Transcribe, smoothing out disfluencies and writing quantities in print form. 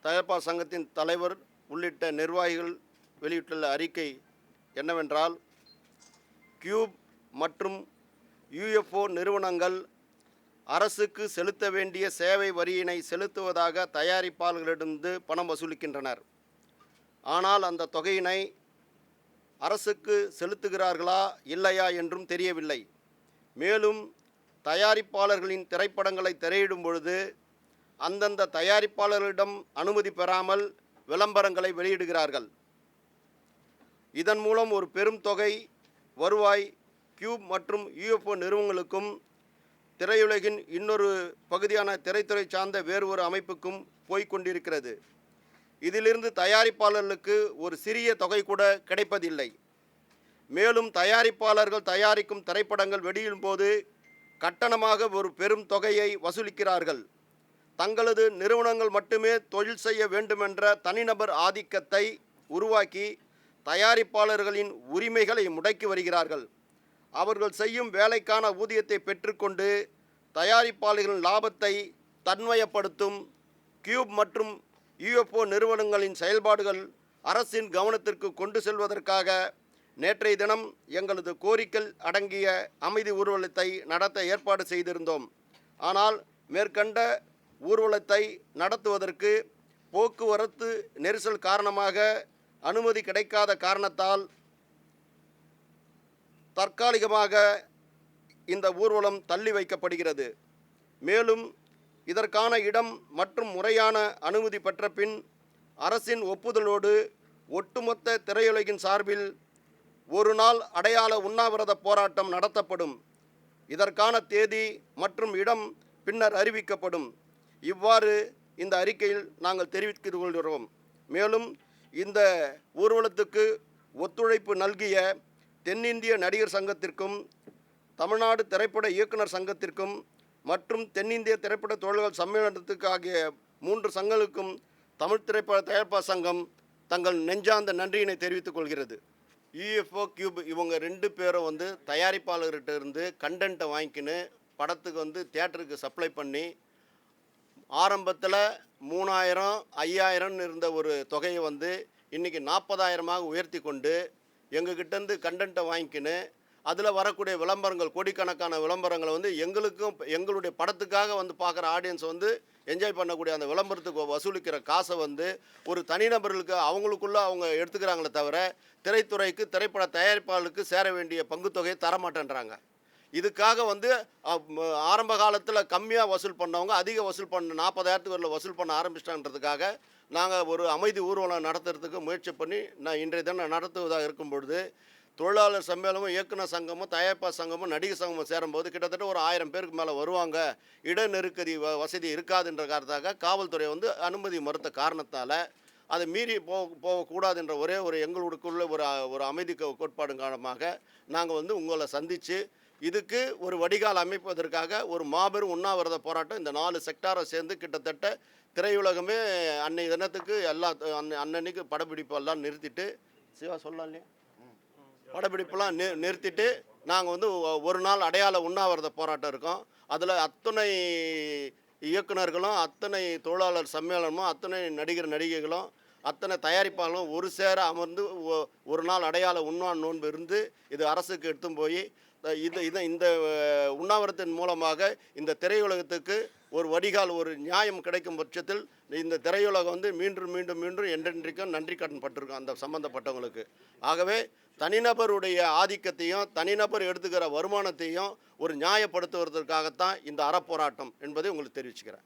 தயாரிப்பாளர் சங்கத்தின் தலைவர் உள்ளிட்ட நிர்வாகிகள் வெளியிட்டுள்ள அறிக்கை என்னவென்றால், கியூப் மற்றும் யுஎஃப்ஓ நிறுவனங்கள் அரசுக்கு செலுத்த வேண்டிய சேவை வரியினை செலுத்துவதாக தயாரிப்பாளர்களிடமிருந்து பணம் வசூலிக்கின்றனர். ஆனால் அந்த தொகையினை அரசுக்கு செலுத்துகிறார்களா இல்லையா என்றும் தெரியவில்லை. மேலும் தயாரிப்பாளர்களின் திரைப்படங்களை திரையிடும் பொழுது அந்தந்த தயாரிப்பாளர்களிடம் அனுமதி பெறாமல் விளம்பரங்களை வெளியிடுகிறார்கள். இதன் மூலம் ஒரு பெரும் தொகை வருவாய் கியூப் மற்றும் யுஎஃப்ஓ நிறுவனங்களுக்கும் திரையுலகின் இன்னொரு பகுதியான திரைத்துறை சார்ந்த வேறு ஒரு அமைப்புக்கும் போய்கொண்டிருக்கிறது. இதிலிருந்து தயாரிப்பாளர்களுக்கு ஒரு சிறிய தொகை கூட கிடைப்பதில்லை. மேலும் தயாரிப்பாளர்கள் தயாரிக்கும் திரைப்படங்கள் வெளியிடும் போது கட்டணமாக ஒரு பெரும் தொகையை வசூலிக்கிறார்கள். தங்களது நிறுவனங்கள் மட்டுமே தொழில் செய்ய வேண்டுமென்ற தனிநபர் ஆதிக்கத்தை உருவாக்கி தயாரிப்பாளர்களின் உரிமைகளை முடக்கி வருகிறார்கள். அவர்கள் செய்யும் வேலைக்கான ஊதியத்தை பெற்றுக்கொண்டு தயாரிப்பாளர்களின் லாபத்தை தன்வயப்படுத்தும் கியூப் மற்றும் யுஎஃப்ஓ நிறுவனங்களின் செயல்பாடுகள் அரசின் கவனத்திற்கு கொண்டு செல்வதற்காக நேற்றைய தினம் எங்களது கோரிக்கை அடங்கிய அமைதி ஊர்வலத்தை நடத்த ஏற்பாடு செய்திருந்தோம். ஆனால் மேற்கண்ட ஊர்வலத்தை நடத்துவதற்கு போக்குவரத்து நெரிசல் காரணமாக அனுமதி கிடைக்காத காரணத்தால் தற்காலிகமாக இந்த ஊர்வலம் தள்ளி வைக்கப்படுகிறது. மேலும் இதற்கான இடம் மற்றும் முறையான அனுமதி பெற்ற பின் அரசின் ஒப்புதலோடு ஒட்டுமொத்த திரையுலகின் சார்பில் ஒரு நாள் அடையாள உண்ணாவிரத போராட்டம் நடத்தப்படும். இதற்கான தேதி மற்றும் இடம் பின்னர் அறிவிக்கப்படும். இவ்வாறு இந்த அறிக்கையில் நாங்கள் தெரிவித்துக் கொள்கிறோம். மேலும் இந்த ஊர்வலத்துக்கு ஒத்துழைப்பு நல்கிய தென்னிந்திய நடிகர் சங்கத்திற்கும் தமிழ்நாடு திரைப்பட இயக்குனர் சங்கத்திற்கும் மற்றும் தென்னிந்திய திரைப்பட தொழில்கள் சம்மேளனத்துக்கு ஆகிய 3 சங்கங்களுக்கும் தமிழ் திரைப்பட தயாரிப்பாளர் சங்கம் தங்கள் நெஞ்சார்ந்த நன்றியினை தெரிவித்துக் கொள்கிறது. யுஎஃப்ஓ கியூப் இவங்க 2 பேரும் தயாரிப்பாளர்கிட்ட இருந்து கண்டென்ட்டை வாங்கிக்கின்னு படத்துக்கு தியேட்டருக்கு சப்ளை பண்ணி ஆரம்பத்தில் 3000 5000 இருந்த ஒரு தொகையை இன்றைக்கி 40,000 உயர்த்தி கொண்டு எங்ககிட்டேருந்து கண்டென்ட்டை வாங்கிக்கின்னு அதில் வரக்கூடிய விளம்பரங்கள் கோடிக்கணக்கான விளம்பரங்களை எங்களுக்கும் எங்களுடைய படத்துக்காக பார்க்குற ஆடியன்ஸ் என்ஜாய் பண்ணக்கூடிய அந்த விளம்பரத்துக்கு வசூலிக்கிற காசை ஒரு தனிநபர்களுக்கு அவங்களுக்குள்ளே அவங்க எடுத்துக்கிறாங்களே தவிர திரைத்துறைக்கு திரைப்பட தயாரிப்பாளருக்கு சேர வேண்டிய பங்குத்தொகையை தரமாட்டேன்றாங்க. இதுக்காக ஆரம்ப காலத்தில் கம்மியாக வசூல் பண்ணவங்க அதிக வசூல் பண்ண 40,000 வசூல் பண்ண ஆரம்பிச்சிட்டான்றதுக்காக நாங்கள் ஒரு அமைதி ஊர்வலம் நடத்துறதுக்கு முயற்சி பண்ணி இன்றைய தினம் நடத்துவதாக இருக்கும் பொழுது தொழிலாளர் சம்மேளனமும் இயக்குனர் சங்கமும் தயாரிப்பாளர் சங்கமும் நடிகர் சங்கமும் சேரும்போது கிட்டத்தட்ட ஒரு 1000 பேருக்கு மேலே வருவாங்க, இட நெருக்கடி வசதி இருக்காதுன்ற காரணத்தாக காவல்துறை அனுமதி மறுத்த காரணத்தால் அதை மீறி போகக்கூடாதுன்ற ஒரே ஒரு எங்களுக்குள்ள ஒரு அமைதி கோட்பாடு காரணமாக நாங்கள் உங்களை சந்தித்து இதுக்கு ஒரு வடிகால் அமைப்பதற்காக ஒரு மாபெரும் உண்ணாவிரத போராட்டம் இந்த 4 செக்டாரை சேர்ந்து கிட்டத்தட்ட திரையுலகமே அன்னைய தினத்துக்கு அன்னன்னைக்கு படப்பிடிப்பெல்லாம் நிறுத்திட்டு சிவா சொல்லலாம் இல்லையா படப்பிடிப்பெல்லாம் நிறுத்திட்டு நாங்கள் ஒரு நாள் அடையாள உண்ணாவிரத போராட்டம் இருக்கோம். அதில் அத்தனை இயக்குநர்களும் அத்தனை தொழிலாளர் சம்மேளனமும் அத்தனை நடிகைகளும் அத்தனை தயாரிப்பாளர்களும் ஒரு சேர அமர்ந்து ஒரு நாள் அடையாள நோன்பு இருந்து இது அரசுக்கு எடுத்தும் போய் இந்த உண்ணாவிரத்தின் மூலமாக இந்த திரையுலகத்துக்கு ஒரு வடிகால் ஒரு நியாயம் கிடைக்கும் பட்சத்தில் இந்த திரையுலகம் மீண்டும் என்றென்றைக்கும் நன்றி கடன் பட்டிருக்கும் அந்த சம்பந்தப்பட்டவங்களுக்கு. ஆகவே தனிநபருடைய ஆதிக்கத்தையும் தனிநபர் எடுத்துக்கிற வருமானத்தையும் ஒரு நியாயப்படுத்துவதற்காகத்தான் இந்த அறப்போராட்டம் என்பதை உங்களுக்கு தெரிவிச்சுக்கிறேன்.